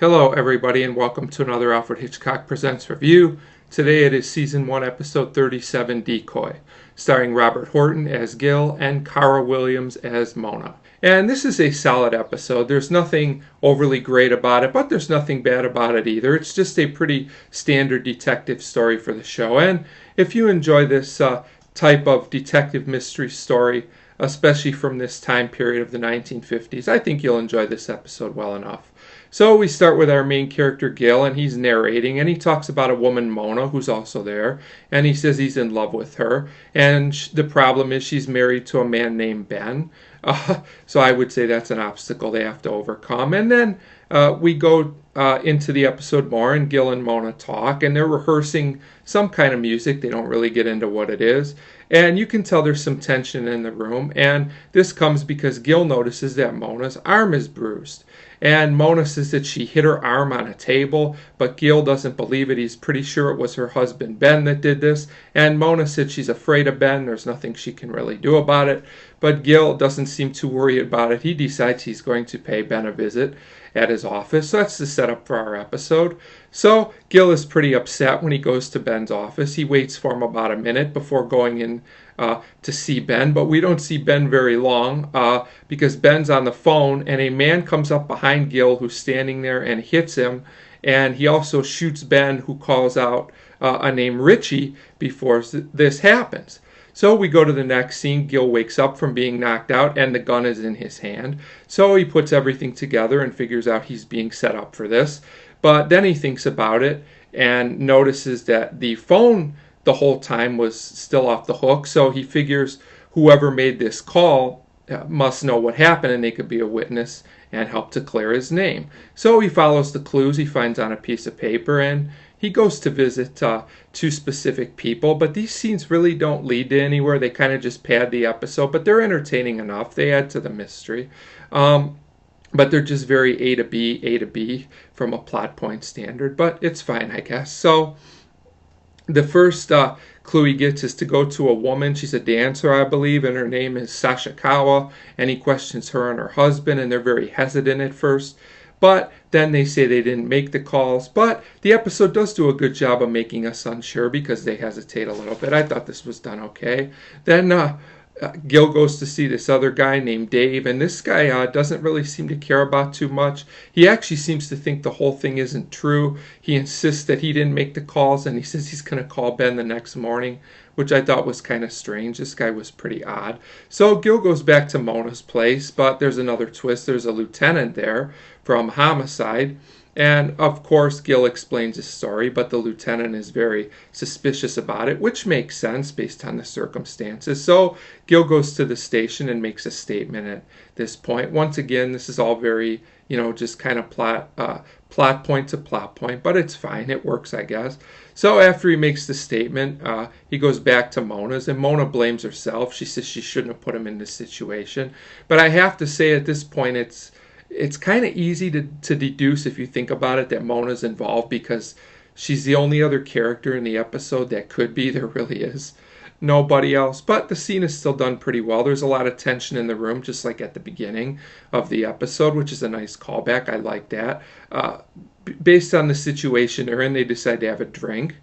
Hello, everybody, and welcome to another Alfred Hitchcock Presents review. Today it is Season 1, Episode 37, Decoy, starring Robert Horton as Gil and Cara Williams as Mona. And this is a solid episode. There's nothing overly great about it, but there's nothing bad about it either. It's just a pretty standard detective story for the show. And if you enjoy this type of detective mystery story, especially from this time period of the 1950s, I think you'll enjoy this episode well enough. So we start with our main character, Gil, and he's narrating, and he talks about a woman, Mona, who's also there, and he says he's in love with her, and the problem is she's married to a man named Ben. So I would say that's an obstacle they have to overcome. And then we go into the episode more, and Gil and Mona talk, and they're rehearsing some kind of music. They don't really get into what it is. And you can tell there's some tension in the room, and this comes because Gil notices that Mona's arm is bruised. And Mona says that she hit her arm on a table, but Gil doesn't believe it. He's pretty sure it was her husband, Ben, that did this. And Mona said she's afraid of Ben. There's nothing she can really do about it. But Gil doesn't seem too worried about it. He decides he's going to pay Ben a visit at his office. So that's the setup for our episode. So Gil is pretty upset when he goes to Ben's office. He waits for him about a minute before going in to see Ben, but we don't see Ben very long because Ben's on the phone, and a man comes up behind Gil who's standing there and hits him, and he also shoots Ben, who calls out a name Richie before this happens. So we go to the next scene. Gil wakes up from being knocked out, and the gun is in his hand. So he puts everything together and figures out he's being set up for this. But then he thinks about it and notices that the phone the whole time was still off the hook. So he figures whoever made this call must know what happened, and they could be a witness and help to clear his name. So he follows the clues he finds on a piece of paper, and he goes to visit two specific people. But these scenes really don't lead to anywhere. They kind of just pad the episode, but they're entertaining enough. They add to the mystery. But they're just very A to B from a plot point standard. But it's fine, I guess. So the first clue he gets is to go to a woman. She's a dancer, I believe, and her name is Sashikawa. And he questions her and her husband, and they're very hesitant at first. But then they say they didn't make the calls. But the episode does do a good job of making us unsure because they hesitate a little bit. I thought this was done okay. Then Gil goes to see this other guy named Dave, and this guy doesn't really seem to care about too much. He actually seems to think the whole thing isn't true. He insists that he didn't make the calls, and he says he's going to call Ben the next morning, which I thought was kind of strange. This guy was pretty odd. So Gil goes back to Mona's place, but there's another twist. There's a lieutenant there from Homicide. And, of course, Gil explains his story, but the lieutenant is very suspicious about it, which makes sense based on the circumstances. So Gil goes to the station and makes a statement at this point. Once again, this is all very, just kind of plot point to plot point, but it's fine. It works, I guess. So after he makes the statement, he goes back to Mona's, and Mona blames herself. She says she shouldn't have put him in this situation. But I have to say at this point, it's kind of easy to deduce, if you think about it, that Mona's involved because she's the only other character in the episode that could be. There really is nobody else. But the scene is still done pretty well. There's a lot of tension in the room, just like at the beginning of the episode, which is a nice callback. I like that. Based on the situation they're in, they decide to have a drink.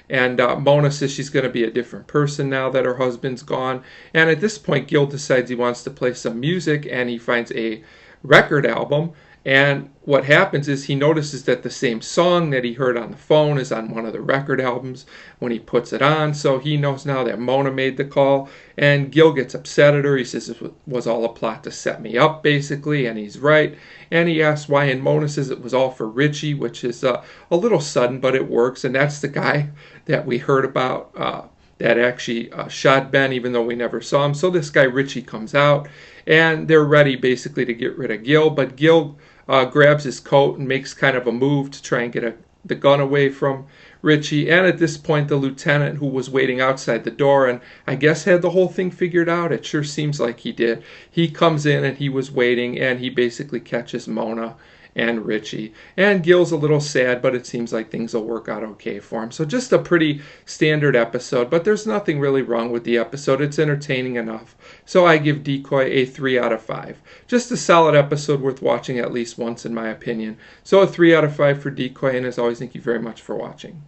And Mona says she's going to be a different person now that her husband's gone. And at this point, Gil decides he wants to play some music, and he finds a record album, and what happens is he notices that the same song that he heard on the phone is on one of the record albums when he puts it on. So he knows now that Mona made the call, and Gil gets upset at her. He says it was all a plot to set me up, basically, and he's right. And he asks why, and Mona says it was all for Richie, which is a little sudden, but it works. And that's the guy that we heard about that actually shot Ben, even though we never saw him. So this guy Richie comes out, and they're ready basically to get rid of Gil. But Gil grabs his coat and makes kind of a move to try and get the gun away from Richie. And at this point, the lieutenant, who was waiting outside the door and I guess had the whole thing figured out, it sure seems like he did, he comes in and he was waiting, and he basically catches Mona and Richie. And Gil's a little sad, but it seems like things will work out okay for him. So just a pretty standard episode, but there's nothing really wrong with the episode. It's entertaining enough. So I give Decoy a 3 out of 5. Just a solid episode worth watching at least once in my opinion. So a 3 out of 5 for Decoy, and as always, thank you very much for watching.